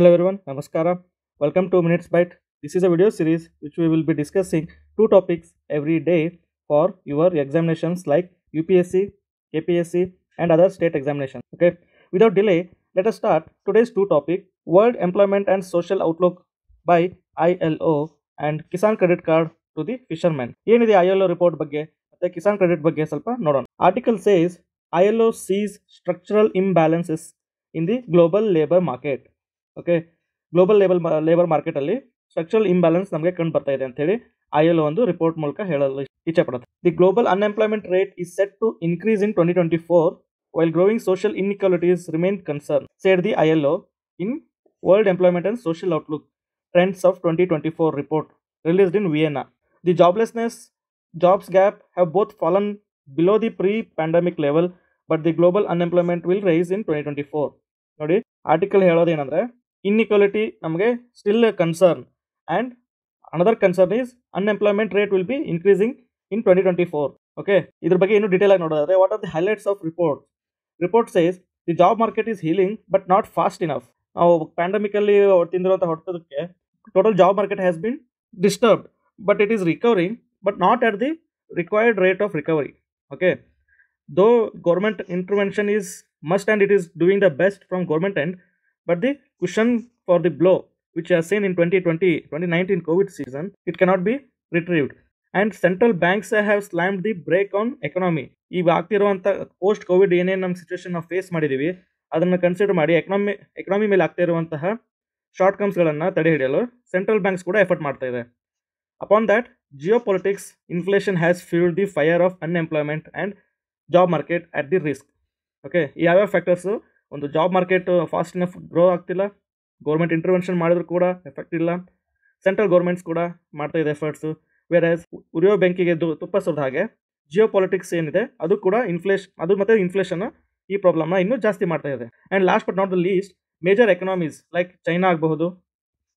Hello everyone, Namaskara. Welcome to Minutes Byte. This is a video series which we will be discussing two topics every day for your examinations like UPSC, KPSC and other state examinations. Okay. Without delay, let us start today's two topic: World Employment and Social Outlook by ILO and Kisan Credit Card to the Fishermen. ಏನಿದೆ ILO report ಬಗ್ಗೆ ಮತ್ತೆ Kisan credit ಬಗ್ಗೆ ಸ್ವಲ್ಪ ನೋಡೋಣ. Article says ILO sees structural imbalances in the global labor market. Okay, global labour ಮಾರ್ಕೆಟಲ್ಲಿ structural imbalance ನಮಗೆ ಕಂಡು ಬರ್ತಾ ಇದೆ ಅಂತ ಹೇಳಿ ILO ಒಂದು ರಿಪೋರ್ಟ್ ಮೂಲಕ ಹೇಳಲು ಇಚ್ಛೆ ಪಡುತ್ತೆ. The global unemployment rate is set to increase in 2024 while growing social inequalities remain concern, said the ILO in world employment and social outlook trends of 2024 report released in Vienna. The jobs gap have both fallen below the pre-pandemic level, but the global unemployment will rise in 2024. ನೋಡಿ, article ಹೇಳೋದೇನಂದ್ರೆ inequality ನಮಗೆ still concern and another concern is unemployment rate will be increasing in 2024. Okay, ಇದ್ರ ಬಗ್ಗೆ ಇನ್ನೂ detail ಆಗಿ ನೋಡೋದಾದ್ರೆ what are the highlights of report says the job market is healing but not fast enough. ನಾವು pandemic ಅಲ್ಲಿ ತಿಂದಿರುವಂತಹ ಹೊಡೆತಕ್ಕೆ total job market has been disturbed, but it is recovering but not at the required rate of recovery. Okay, though government intervention is must and it is doing the best from government end, but the cushion for the blow which has seen in 2019 COVID season, it cannot be retrieved, and central banks have slammed the brake on economy. ಈಗ ಆಗ್ತಿರುವಂಥ post Covid ಏನೇನು ನಮ್ಮ situation ನಾವು face ಮಾಡಿದ್ದೀವಿ ಅದನ್ನು consider ಮಾಡಿ economy ಮೇಲೆ ಆಗ್ತಾ ಇರುವಂತಹ ಶಾರ್ಟ್ ಕಮ್ಸ್ಗಳನ್ನು ತಡೆ ಹಿಡಿಯಲು ಸೆಂಟ್ರಲ್ ಬ್ಯಾಂಕ್ಸ್ ಕೂಡ ಎಫರ್ಟ್ ಮಾಡ್ತಾ ಇದೆ. Upon that, geopolitics, inflation has fueled the fire of unemployment and job market at the risk. Okay, ಯಾವ್ಯಾವ ಫ್ಯಾಕ್ಟರ್ಸು, ಒಂದು job market fast enough grow ಆಗ್ತಿಲ್ಲ, ಗೌರ್ಮೆಂಟ್ ಇಂಟರ್ವೆನ್ಷನ್ ಮಾಡಿದ್ರು ಕೂಡ ಎಫೆಕ್ಟ್ ಇಲ್ಲ, ಸೆಂಟ್ರಲ್ ಗೌರ್ಮೆಂಟ್ಸ್ ಕೂಡ ಮಾಡ್ತಾ ಇದೆ ಎಫರ್ಟ್ಸು, ವೇರ್ ಉರಿಯೋ ಬೆಂಕಿಗೆ ತುಪ್ಪ ಸುರಿದ ಹಾಗೆ ಜಿಯೋಪಾಲಿಟಿಕ್ಸ್ ಏನಿದೆ ಅದು ಕೂಡ ಇನ್ಫ್ಲೇಷನ್ ಈ ಪ್ರಾಬ್ಲಮ್ನ ಇನ್ನೂ ಜಾಸ್ತಿ ಮಾಡ್ತಾ ಇದೆ. And last but not the least, major economies like China ಆಗಬಹುದು,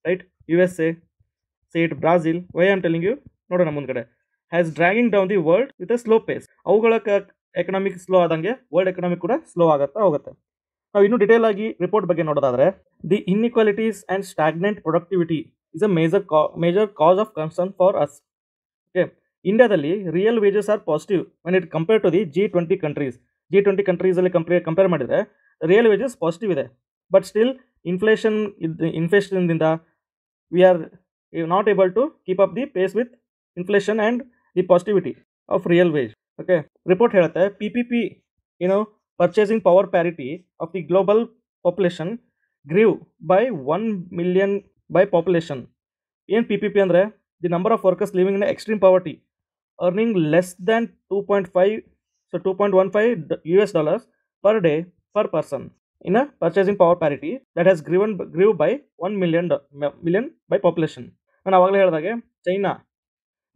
right, USA, say it Brazil, why I am telling you, ನೋಡೋಣ ಮುಂದ್ಗಡೆ, has dragging down the world with a slow pace. ಅವುಗಳ ಎಕನಾಮಿಕ್ ಸ್ಲೋ ಆದಂಗೆ world economic ಕೂಡ slow ಆಗುತ್ತಾ ಹೋಗುತ್ತೆ. ನಾವು ಇನ್ನೂ ಡಿಟೇಲ್ ಆಗಿ ರಿಪೋರ್ಟ್ ಬಗ್ಗೆ ನೋಡೋದಾದ್ರೆ, the inequalities and stagnant productivity is a major cause of concern for us. Okay, ಇಂಡಿಯಾದಲ್ಲಿ real wages are positive when it compare to the G20 ಕಂಟ್ರೀಸಲ್ಲಿ ಕಂಪೇರ್ ಮಾಡಿದರೆ ರಿಯಲ್ ವೇಜಸ್ ಪಾಸಿಟಿವ್ ಇದೆ, ಬಟ್ ಸ್ಟಿಲ್ ಇನ್ಫ್ಲೇಷನ್ದಿಂದ we are not able to keep up the pace with inflation and the positivity of real wage. Okay, report ಹೇಳುತ್ತೆ PPP, purchasing power parity of the global population grew by 1 million by population. ಏನು PPP ಅಂದರೆ the number of workers living in extreme poverty earning less than 2.15 US dollars per day per person in a purchasing power parity that has grew by 1 million by population. ನಾನು ಆವಾಗಲೇ ಹೇಳಿದಾಗೆ China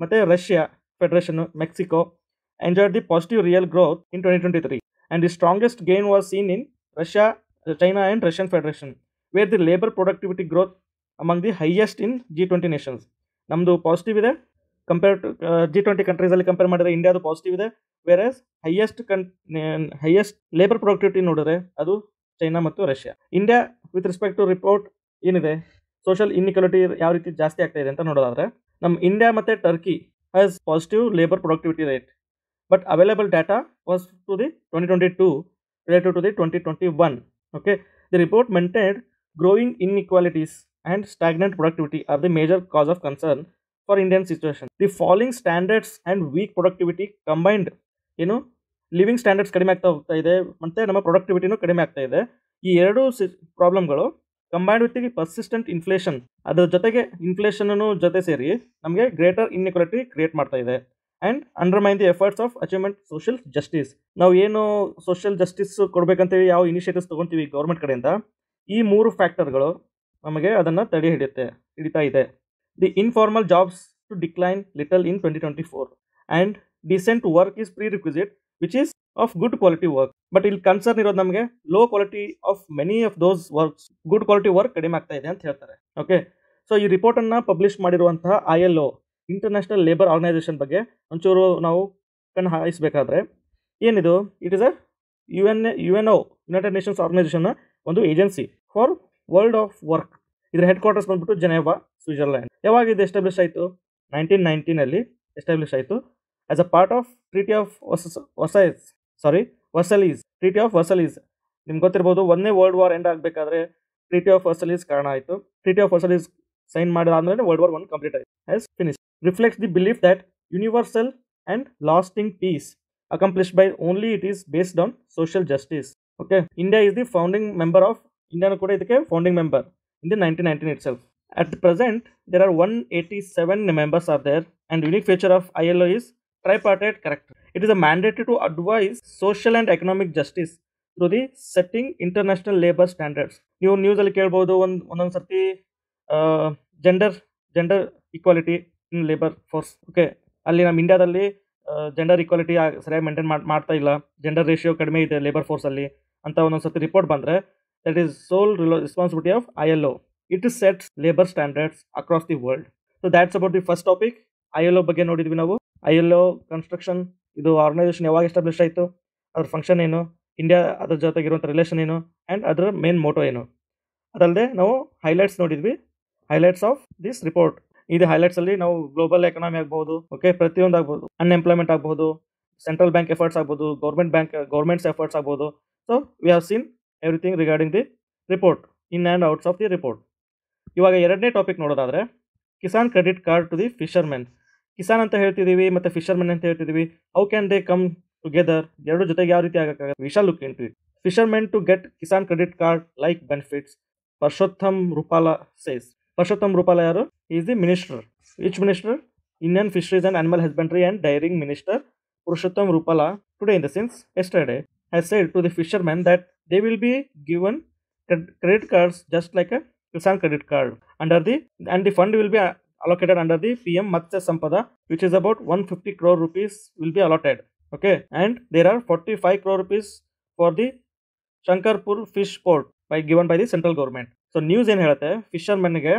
ಮತ್ತು Russia federation, Mexico enjoyed the positive real growth in 2023 and the strongest gain was seen in China and Russian federation, where the labour productivity growth among the highest in G20 nations. ನಮ್ಮದು positive ಇದೆ compare to G20 ಕಂಟ್ರೀಸಲ್ಲಿ compare ಮಾಡಿದ್ರೆ ಇಂಡಿಯಾದು positive ಇದೆ, where as highest labour productivity ನೋಡಿದ್ರೆ ಅದು China ಮತ್ತು Russia. India with respect to report ಏನಿದೆ, ಸೋಷಿಯಲ್ ಇನ್ಇಕ್ವಾಲಿಟಿ ಯಾವ ರೀತಿ ಜಾಸ್ತಿ ಆಗ್ತಾ ಇದೆ ಅಂತ ನೋಡೋದಾದ್ರೆ, ನಮ್ಮ ಇಂಡಿಯಾ ಮತ್ತು Turkey has positive labour productivity rate, but available data was to the 2022 related to the 2021. Okay, the report maintained growing inequalities and stagnant productivity are the major cause of concern for Indian situation. The falling standards and weak productivity combined, living standards ಕಡಿಮೆ ಆಗ್ತಾ ಹೋಗ್ತಾ ಇದೆ ಮತ್ತು ನಮ್ಮ ಪ್ರೊಡಕ್ಟಿವಿಟಿನೂ ಕಡಿಮೆ ಆಗ್ತಾ ಇದೆ. ಈ ಎರಡೂ ಪ್ರಾಬ್ಲಮ್ಗಳು combined with the persistent inflation, ಅದರ ಜೊತೆಗೆ ಇನ್ಫ್ಲೇಷನ್ ಜೊತೆ ಸೇರಿ ನಮಗೆ ಗ್ರೇಟರ್ ಇನ್ಇಕ್ವಾಲಿಟಿ ಕ್ರಿಯೇಟ್ ಮಾಡ್ತಾ ಇದೆ and undermine the efforts of achievement social justice. ನಾವು ಏನು ಸೋಷಿಯಲ್ ಜಸ್ಟಿಸ್ ಕೊಡಬೇಕಂತೇಳಿ ಯಾವ ಇನಿಷಿಯೇಟಿವ್ಸ್ ತೊಗೊತೀವಿ ಗೌರ್ಮೆಂಟ್ ಕಡೆಯಿಂದ, ಈ ಮೂರು ಫ್ಯಾಕ್ಟರ್ಗಳು ನಮಗೆ ಅದನ್ನು ಹಿಡಿತಾ ಇದೆ. The informal jobs to decline little in 2024 and decent work is prerequisite which is of good quality work, but ಇಲ್ಲಿ ಕನ್ಸರ್ನ್ ಇರೋದು ನಮಗೆ low quality of many of those works, good quality work ಕಡಿಮೆ ಆಗ್ತಾ ಇದೆ ಅಂತ ಹೇಳ್ತಾರೆ. Okay, so ಈ ರಿಪೋರ್ಟನ್ನು ಪಬ್ಲಿಷ್ ಮಾಡಿರುವಂತಹ ILO ಇಂಟರ್ನ್ಯಾಷನಲ್ ಲೇಬರ್ ಆರ್ಗನೈಸೇಷನ್ ಬಗ್ಗೆ ಒಂಚೂರು ನಾವು ಕಣ್ಣು ಹಾಯಿಸಬೇಕಾದ್ರೆ, ಏನಿದು, it is a UNO United Nations ಆರ್ಗನೈಸೇಷನ್ನ ಒಂದು agency for world of work. ಇದರ ಹೆಡ್ ಕ್ವಾರ್ಟರ್ಸ್ ಬಂದ್ಬಿಟ್ಟು ಜೆನೆವಾ, ಸ್ವಿಟ್ಜರ್ಲ್ಯಾಂಡ್. ಯಾವಾಗ ಇದು ಎಸ್ಟಾಬ್ಲಿಷ್ ಆಯಿತು? 1919 ಎಸ್ಟಾಬ್ಲಿಷ್ ಆಯಿತು as a part of treaty of Versailles. Treaty of Versailles ನಿಮ್ಗೆ ಗೊತ್ತಿರ್ಬೋದು, ಒಂದನೇ ವರ್ಲ್ಡ್ ವಾರ್ ಎಂಡ್ ಆಗಬೇಕಾದ್ರೆ ಟ್ರೀಟಿ ಆಫ್ ವರ್ಸಲೀಸ್ ಕಾರಣ ಆಯಿತು. ಟ್ರೀಟಿ ಆಫ್ ವರ್ಸಲೀಸ್ ಸೈನ್ ಮಾಡಿದಾದ್ಮೇಲೆ ವರ್ಲ್ಡ್ ವಾರ್ 1 ಕಂಪ್ಲೀಟ್ ಆಯಿತು, has finish. Reflects the belief that universal and lasting peace accomplished by only it is based on social justice. Okay, India is the founding member of India kuda idike founding member in the 1919 itself. At the present there are 187 members are there, and unique feature of ILO is tripartite character. It is a mandatory to advise social and economic justice through the setting international labor standards. ನೀವು news ಅಲ್ಲಿ ಕೇಳಬಹುದು ಒಂದೊಂದು ಸರ್ತಿ gender equality in labour force. Okay, ಅಲ್ಲಿ ನಮ್ಮ ಇಂಡಿಯಾದಲ್ಲಿ gender equality ಸರಿಯಾಗಿ maintain ಮಾಡ್ತಾ ಇಲ್ಲ, ಜೆಂಡರ್ ರೇಷಿಯೋ ಕಡಿಮೆ ಇದೆ ಲೇಬರ್ ಫೋರ್ಸಲ್ಲಿ ಅಂತ ಒಂದೊಂದು ಸರ್ತಿ ರಿಪೋರ್ಟ್ ಬಂದರೆ, that is sole responsibility of ILO. It sets labour standards across the world. So that's about the first topic. ILO ಬಗ್ಗೆ ನೋಡಿದ್ವಿ ನಾವು. ILO ಕನ್ಸ್ಟ್ರಕ್ಷನ್, ಇದು ಆರ್ಗನೈಸೇಷನ್ ಯಾವಾಗ ಎಸ್ಟಾಬ್ಲಿಷ್ ಆಯಿತು, ಅದ್ರ ಫಂಕ್ಷನ್ ಏನು, ಇಂಡಿಯಾ ಅದ್ರ ಜೊತೆಗಿರುವಂಥ ರಿಲೇಷನ್ ಏನು, ಆ್ಯಂಡ್ ಅದರ ಮೇನ್ ಮೋಟೋ ಏನು. ಅದಲ್ಲದೆ ನಾವು ಹೈಲೈಟ್ಸ್ ನೋಡಿದ್ವಿ, ಹೈಲೈಟ್ಸ್ ಆಫ್ ದಿಸ್ ರಿಪೋರ್ಟ್. ಇದು ಹೈಲೈಟ್ಸಲ್ಲಿ ನಾವು ಗ್ಲೋಬಲ್ ಎಕನಾಮಿ ಆಗ್ಬೋದು, ಓಕೆ, ಪ್ರತಿಯೊಂದು ಆಗ್ಬೋದು, ಅನ್ಎಂಪ್ಲಾಯ್ಮೆಂಟ್ ಆಗ್ಬೋದು, ಸೆಂಟ್ರಲ್ ಬ್ಯಾಂಕ್ ಎಫರ್ಟ್ಸ್ ಆಗ್ಬೋದು, ಗೌರ್ಮೆಂಟ್ಸ್ ಎಫರ್ಟ್ಸ್ ಆಗ್ಬೋದು. So we have seen everything regarding the report, in and outs of the report. ಇವಾಗ ಎರಡನೇ ಟಾಪಿಕ್ ನೋಡೋದಾದರೆ Kisan credit card to the fishermen. Kisan ಅಂತ ಹೇಳ್ತಿದ್ದೀವಿ ಮತ್ತು ಫಿಶರ್ಮೆನ್ ಅಂತ ಹೇಳ್ತಿದ್ದೀವಿ. How can they come together? ಎರಡು ಜೊತೆಗೆ ಯಾವ ರೀತಿ ಆಗೋಕ್ಕಾಗುತ್ತೆ? We shall look into it. Fishermen to get Kisan credit card like benefits, Parshottam Rupala says. Parshottam Rupala ಯಾರು? Is the minister. Which minister? Indian fisheries and animal husbandry and dairying minister Purushottam Rupala today in the sense yesterday has said to the fishermen that they will be given credit cards just like a Kisan credit card and the fund will be allocated under the PM Matsya Sampada, which is about 150 crore rupees will be allotted. Okay, and there are 45 crore rupees for the Shankarpur fish port given by the central government. So news ಏನು ಹೇಳುತ್ತೆ, ಫಿಶರ್ಮೆನ್ಗೆ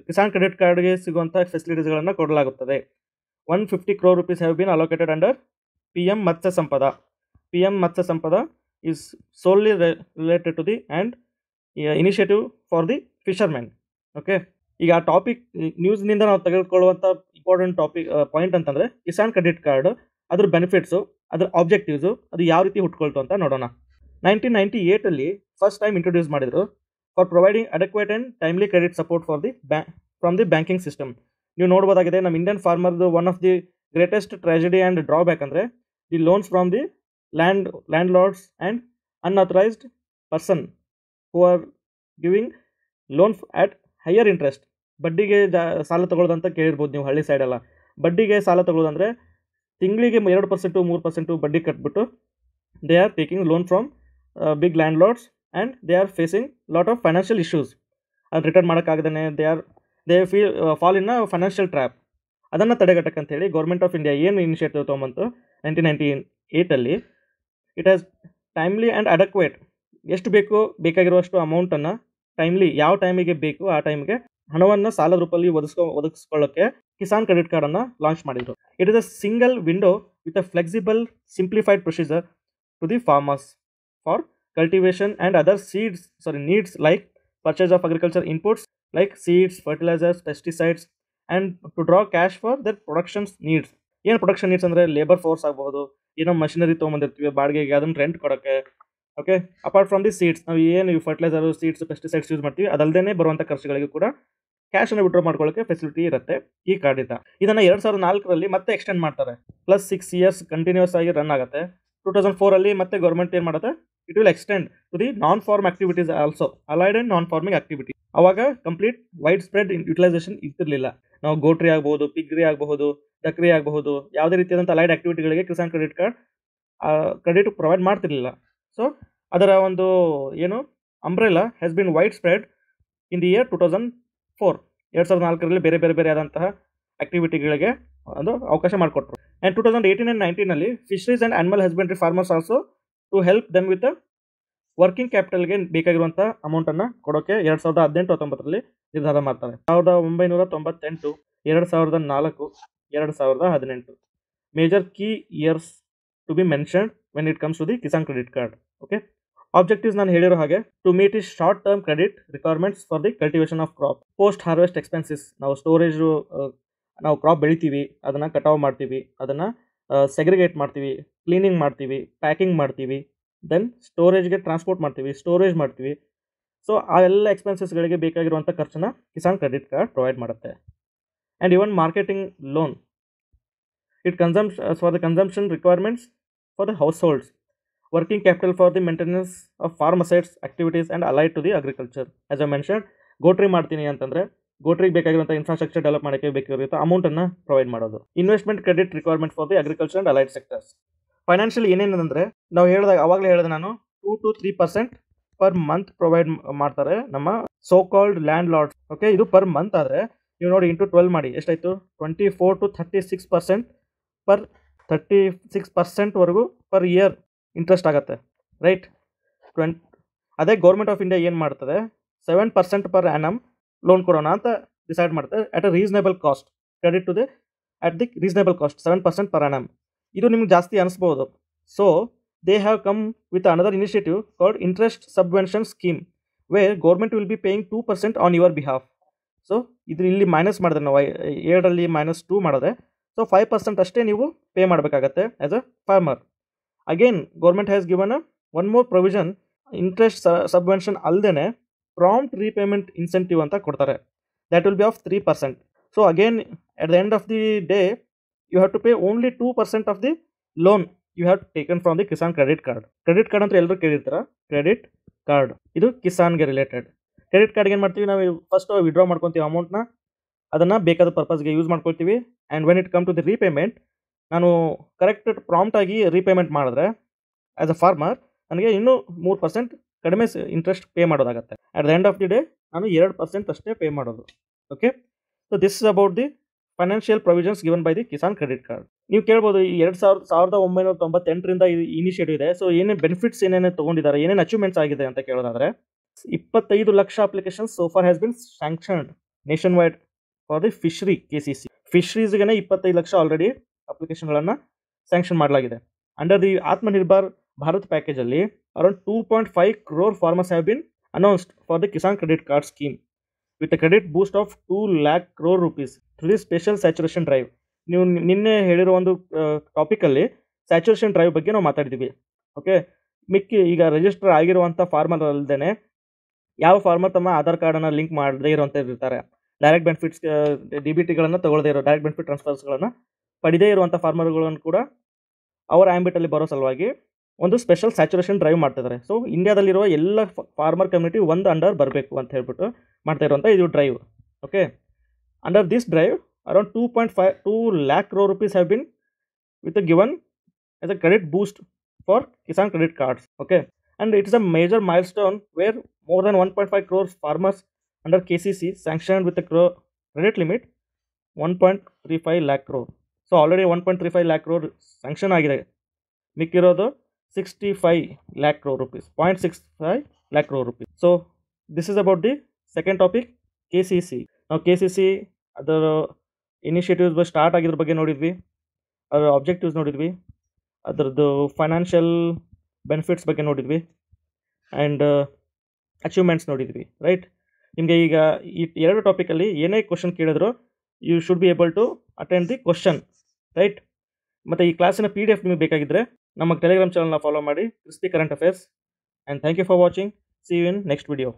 Kisan credit ಕಾರ್ಡ್ಗೆ ಸಿಗುವಂಥ ಫೆಸಿಲಿಟೀಸ್ಗಳನ್ನು ಕೊಡಲಾಗುತ್ತದೆ. 150 crore rupees have been allocated under PM Matsya Sampada. PM Matsya Sampada is solely related to the initiative for the fishermen. Okay, ಈಗ ಆ topic ನ್ಯೂಸ್ನಿಂದ ನಾವು ತೆಗೆದುಕೊಳ್ಳುವಂಥ ಇಂಪಾರ್ಟೆಂಟ್ ಪಾಯಿಂಟ್ ಅಂತಂದರೆ ಕಿಸಾನ್ ಕ್ರೆಡಿಟ್ ಕಾರ್ಡ್, ಅದ್ರ ಬೆನಿಫಿಟ್ಸು, ಅದ್ರ ಆಬ್ಜೆಕ್ಟಿವ್ಸು, ಅದು ಯಾವ ರೀತಿ ಹುಟ್ಕೊಳ್ತು ಅಂತ ನೋಡೋಣ. 1998 ಫಸ್ಟ್ ಟೈಮ್ ಇಂಟ್ರೊಡ್ಯೂಸ್ ಮಾಡಿದರು for providing adequate and timely credit support from the banking system. ನೀವು ನೋಡ್ಬೋದಾಗಿದೆ, ನಮ್ಮ ಇಂಡಿಯನ್ ಫಾರ್ಮರ್ದು one of the greatest tragedy and drawback ಅಂದರೆ the loans from the landlords and unauthorised person who are giving loan at higher interest. ಬಡ್ಡಿಗೆ ಸಾಲ ತಗೊಳ್ಳೋದಂತ ಕೇಳಿರ್ಬೋದು ನೀವು ಹಳ್ಳಿ ಸೈಡೆಲ್ಲ. ಬಡ್ಡಿಗೆ ಸಾಲ ತಗೊಳ್ಳೋದಂದರೆ ತಿಂಗಳಿಗೆ 2% 3% ಬಡ್ಡಿ ಕಟ್ಬಿಟ್ಟು they are taking loan from big landlords and they are facing lot of financial issues. ಅದು ರಿಟರ್ನ್ ಮಾಡೋಕ್ಕಾಗದೇ they fall in a financial trap. ಅದನ್ನು ತಡೆಗಟ್ಟಕ್ಕಂತ ಹೇಳಿ ಗೌರ್ಮೆಂಟ್ ಆಫ್ ಇಂಡಿಯಾ ಏನು ಇನಿಷಿಯೇಟಿವ್ ತೊಗೊಂಬಂತು 1998 it has timely and adequate, ಎಷ್ಟು ಬೇಕಾಗಿರುವಷ್ಟು ಅಮೌಂಟನ್ನು ಟೈಮ್ಲಿ, ಯಾವ ಟೈಮಿಗೆ ಬೇಕು ಆ ಟೈಮ್ಗೆ ಹಣವನ್ನು ಸಾಲದ ರೂಪದಲ್ಲಿ ಒದಗಿಸ್ಕೊಳ್ಳೋಕ್ಕೆ ಕಿಸಾನ್ ಕ್ರೆಡಿಟ್ ಕಾರ್ಡನ್ನು ಲಾಂಚ್ ಮಾಡಿದರು. It is a single window with a flexible simplified procedure to the farmers for cultivation and other needs like purchase of agriculture inputs like seeds, fertilisers, pesticides and to draw cash for their productions needs. ಏನು production needs ಅಂದರೆ labour force ಆಗ್ಬೋದು, ಏನೋ machinery ತೊಗೊಂಬಂದಿರ್ತೀವಿ ಬಾಡಿಗೆಗೆ, ಅದನ್ನು rent ಕೊಡೋಕ್ಕೆ. Okay, apart from the seeds, ನಾವು ಏನು ಫರ್ಟಿಲೈಸರು, ಸೀಡ್ಸ್, ಪೆಸ್ಟಿಸೈಡ್ಸ್ ಯೂಸ್ ಮಾಡ್ತೀವಿ, ಅದಲ್ಲದೆ ಬರುವಂಥ ಖರ್ಚುಗಳಿಗೆ ಕೂಡ ಕ್ಯಾಶನ್ನು ವಿಡ್ರಾ ಮಾಡ್ಕೊಳ್ಳೋಕ್ಕೆ ಫೆಸಿಲಿಟಿ ಇರುತ್ತೆ ಈ ಕಾರ್ಡಿಂದ. ಇದನ್ನು 2004 ಮತ್ತೆ ಎಕ್ಸ್ಟೆಂಡ್ ಮಾಡ್ತಾರೆ, +6 years ಕಂಟಿನ್ಯೂಸ್ ಆಗಿ ರನ್ ಆಗುತ್ತೆ. 2004 ಮತ್ತೆ ಗೌರ್ಮೆಂಟ್ ಏನು ಮಾಡುತ್ತೆ, it will extend to the non farm activities also, allied and non farming activity. ಅವಾಗ ಕಂಪ್ಲೀಟ್ ವೈಡ್ ಸ್ಪ್ರೆಡ್ ಯುಟಿಲೈಸೇಷನ್ ಇರ್ತಿರಲಿಲ್ಲ. ನಾವು ಗೋಟ್ರಿ ಆಗ್ಬೋದು, ಪಿಗ್ರಿ ಆಗಬಹುದು, ಡಕ್ರಿ ಆಗಬಹುದು, ಯಾವುದೇ ರೀತಿಯಾದಂಥ ಅಲೈಡ್ ಆಕ್ಟಿವಿಟಿಗಳಿಗೆ Kisan credit card credit provide ಮಾಡ್ತಿರ್ಲಿಲ್ಲ. ಸೊ ಅದರ ಒಂದು ಏನು umbrella has been wide spread in the year 2004. 2004 ಬೇರೆ ಆದಂತಹ ಆಕ್ಟಿವಿಟಿಗಳಿಗೆ ಒಂದು ಅವಕಾಶ ಮಾಡಿಕೊಟ್ರು. And 2018 and 19 fisheries and animal husbandry farmers also to help them with working ಕ್ಯಾಪಿಟಲ್ಗೆ ಬೇಕಾಗಿರುವಂಥ ಅಮೌಂಟನ್ನು ಕೊಡೋಕ್ಕೆ 2018-19 ನಿರ್ಧಾರ ಮಾಡ್ತಾರೆ. 1998, 2004, 2018 major key years to be mentioned when it comes to the Kisan credit card. Okay, objectives ನಾನು ಹೇಳಿರೋ ಹಾಗೆ to meet is short term credit requirements for the cultivation of crop, post harvest expenses, ನಾವು ಸ್ಟೋರೇಜು ನಾವು crop ಬೆಳಿತೀವಿ, ಅದನ್ನು ಕಟಾವು ಮಾಡ್ತೀವಿ, ಅದನ್ನು ಸೆಗ್ರಿಗೇಟ್ ಮಾಡ್ತೀವಿ, ಕ್ಲೀನಿಂಗ್ ಮಾಡ್ತೀವಿ, ಪ್ಯಾಕಿಂಗ್ ಮಾಡ್ತೀವಿ, ದೆನ್ ಸ್ಟೋರೇಜ್ಗೆ ಟ್ರಾನ್ಸ್ಪೋರ್ಟ್ ಮಾಡ್ತೀವಿ, ಸ್ಟೋರೇಜ್ ಮಾಡ್ತೀವಿ. ಸೊ ಆ ಎಲ್ಲ ಎಕ್ಸ್ಪೆನ್ಸಸ್ಗಳಿಗೆ ಬೇಕಾಗಿರುವಂಥ ಖರ್ಚನ್ನ ಕಿಸಾನ್ ಕ್ರೆಡಿಟ್ ಕಾರ್ಡ್ ಪ್ರೊವೈಡ್ ಮಾಡುತ್ತೆ. And even marketing loan, it for the consumption requirements for the house holds, working capital for the maintenance of farm assets, activities and allied to the agriculture. As I mentioned, ಗೋಟ್ರಿ ಮಾಡ್ತೀನಿ ಅಂತಂದರೆ ಗೋಟ್ರಿಗೆ ಬೇಕಾಗಿರುವಂಥ infrastructure develop ಮಾಡೋಕ್ಕೆ ಬೇಕಾಗಿರುವಂಥ ಅಮೌಂಟನ್ನು provide ಮಾಡೋದು. Investment credit requirement for the agriculture and allied sectors. Financial ಏನೇನಂದರೆ ನಾವು ಹೇಳಿದಾಗ ಅವಾಗಲೇ ಹೇಳಿದೆ ನಾನು 2 to 3% ಪರ್ ಮಂತ್ ಪ್ರೊವೈಡ್ ಮಾಡ್ತಾರೆ ನಮ್ಮ so called landlords. Okay, ಇದು ಪರ್ ಮಂತ್ ಆದರೆ ನೀವು ನೋಡಿ ಇಂಟು 12 ಮಾಡಿ ಎಷ್ಟಾಯಿತು, 24 to 36% ಪರ್ 36%ವರೆಗೂ ಪರ್ ಇಯರ್ ಇಂಟ್ರೆಸ್ಟ್ ಆಗುತ್ತೆ, ರೈಟ್. ಅದೇ ಗೌರ್ಮೆಂಟ್ ಆಫ್ ಇಂಡಿಯಾ ಏನು ಮಾಡ್ತದೆ, 7% ಪರ್ ಆ್ಯನಮ್ ಲೋನ್ ಕೊಡೋಣ ಅಂತ ಡಿಸೈಡ್ ಮಾಡ್ತಾರೆ at a reasonable cost, credit to the at the reasonable cost 7% per annum. ಇದು ನಿಮ್ಗೆ ಜಾಸ್ತಿ ಅನಿಸ್ಬೋದು. So they have come with another initiative called interest subvention scheme, where government will be paying 2% on your behalf. So ಇದು ಇಲ್ಲಿ minus ಮಾಡಿದ್ರೆ ನಾವು 7ರಲ್ಲಿ -2 ಮಾಡಿದ್ರೆ so 5% ಅಷ್ಟೇ ನೀವು ಪೇ ಮಾಡಬೇಕಾಗತ್ತೆ as a farmer. Again, government has given one more provision, interest subvention ಅಲ್ಲದೆ prompt repayment incentive ಅಂತ ಕೊಡ್ತಾರೆ. That will be of 3%. So again, at the end of the day, you have to pay only 2% of the loan you have taken from the Kisan credit card. Credit card ಅಂತ ಎಲ್ಲರೂ ಕೇಳಿರ್ತಾರ, credit card ಇದು ಕಿಸಾನ್ಗೆ related. Credit ಕಾರ್ಡ್ಗೆ ಏನು ಮಾಡ್ತೀವಿ, ನಾವು first withdraw ಮಾಡ್ಕೊತೀವಿ ಅಮೌಂಟ್ನ, ಅದನ್ನು ಬೇಕಾದ ಪರ್ಪಸ್ಗೆ ಯೂಸ್ ಮಾಡ್ಕೊಳ್ತೀವಿ. And when it come to the repayment, ನಾನು ಕರೆಕ್ಟ್ ಪ್ರಾಂಪ್ಟಾಗಿ ರೀಪೇಮೆಂಟ್ ಮಾಡಿದ್ರೆ ಆ್ಯಸ್ ಅ ಫಾರ್ಮರ್ ನನಗೆ ಇನ್ನೂ 3% ಕಡಿಮೆ ಇಂಟ್ರೆಸ್ಟ್ ಪೇ ಮಾಡೋದಾಗುತ್ತೆ. At the end of the day ನಾನು 2% ಅಷ್ಟೇ ಪೇ ಮಾಡೋದು. Okay, so this is about the financial provisions given by the Kisan credit card. ನೀವು ಕೇಳ್ಬೋದು, ಈ 1998ರಿಂದ ಈ ಇನಿಷಿಯೇಟಿವ್ ಇದೆ, ಸೊ ಏನೇನು ಬೆನಿಫಿಟ್ಸ್ ಏನೇನು ತೊಗೊಂಡಿದ್ದಾರೆ, ಏನೇನು ಅಚೀವ್ಮೆಂಟ್ಸ್ ಆಗಿದೆ ಅಂತ ಕೇಳೋದಾದರೆ 25 lakh applications so far has been sanctioned nationwide for the fishery KCC. ಫಿಶ್ರೀಸ್ಗೆ 25 ಲಕ್ಷ ಆಲ್ರೆಡಿ ಅಪ್ಲಿಕೇಶನ್ಗಳನ್ನು ಸ್ಯಾಂಕ್ಷನ್ ಮಾಡಲಾಗಿದೆ. ಅಂಡರ್ ದಿ ಆತ್ಮನಿರ್ಭರ್ ಭಾರತ್ ಪ್ಯಾಕೇಜಲ್ಲಿ around 2.5 crore farmers have been announced for the Kisan credit card scheme with a credit boost of 2 lakh crore rupees through the special saturation drive. ನೀವು ನಿನ್ನೆ ಹೇಳಿರೋ ಒಂದು ಟಾಪಿಕಲ್ಲಿ saturation drive ಬಗ್ಗೆ ನಾವು ಮಾತಾಡಿದ್ದೀವಿ. ಓಕೆ, ಮಿಕ್ಕಿ ಈಗ ರಿಜಿಸ್ಟರ್ ಆಗಿರುವಂಥ ಫಾರ್ಮರ್ ಅಲ್ಲದೆ ಯಾವ ಫಾರ್ಮರ್ ತಮ್ಮ ಆಧಾರ್ ಕಾರ್ಡನ್ನು ಲಿಂಕ್ ಮಾಡದೇ ಇರುವಂಥದ್ದು ಇರ್ತಾರೆ, ಡೈರೆಕ್ಟ್ ಬೆನಿಫಿಟ್ಸ್ DBTಗಳನ್ನು ತಗೊಳ್ಳದೇ ಇರೋ, ಡೈರೆಕ್ಟ್ ಬೆನಿಫಿಟ್ ಟ್ರಾನ್ಸ್ಫರ್ಸ್ಗಳನ್ನು ಪಡೆದೇ ಇರುವಂಥ ಫಾರ್ಮರ್ಗಳನ್ನು ಕೂಡ ಅವರ ಆ್ಯಂಬಿಟಲ್ಲಿ ಬರೋ ಸಲುವಾಗಿ ಒಂದು ಸ್ಪೆಷಲ್ ಸ್ಯಾಚುರೇಷನ್ ಡ್ರೈವ್ ಮಾಡ್ತಿದ್ದಾರೆ. ಸೊ ಇಂಡಿಯಾದಲ್ಲಿರುವ ಎಲ್ಲ ಫಾರ್ಮರ್ ಕಮ್ಯುನಿಟಿ ಒಂದು ಅಂಡರ್ ಬರಬೇಕು ಅಂತ ಹೇಳ್ಬಿಟ್ಟು ಮಾಡ್ತಾ ಇರುವಂಥ ಇದು drive. Okay, under this drive around 2 lakh crore rupees have been with given as a credit Boost for Kisan credit cards. Okay, and it is a major milestone where more than 1.5 crore farmers under KCC sanctioned with a credit limit 1.35 lakh crore. So already 1.35 lakh crore sanction ಆಗಿದೆ, ಮಿಕ್ಕಿರೋದು 65 lakh crore rupees, 0.65 lakh crore rupees. So this is about the second topic, KCC. ನಾವು KCC ಅದರ initiatives start ಆಗಿದ್ರ ಬಗ್ಗೆ ನೋಡಿದ್ವಿ, ಅದರ objectives ನೋಡಿದ್ವಿ, ಅದರದ್ದು financial benefits ಬಗ್ಗೆ ನೋಡಿದ್ವಿ, ಆ್ಯಂಡ್ ಅಚೀವ್ಮೆಂಟ್ಸ್ ನೋಡಿದ್ವಿ, ರೈಟ್. ನಿಮಗೆ ಈಗ ಈ 2 ಟಾಪಿಕಲ್ಲಿ ಏನೇ ಕ್ವಶನ್ ಕೇಳಿದ್ರು you should be able to attend the question, right. ಮತ್ತು ಈ ಕ್ಲಾಸಿನ PDF ನಿಮಗೆ ಬೇಕಾಗಿದ್ದರೆ ನಮ್ಮ ಟೆಲಿಗ್ರಾಮ್ ಚಾನಲ್ನ ಫಾಲೋ ಮಾಡಿ, crispy current affairs. And thank you for watching. See you in next video.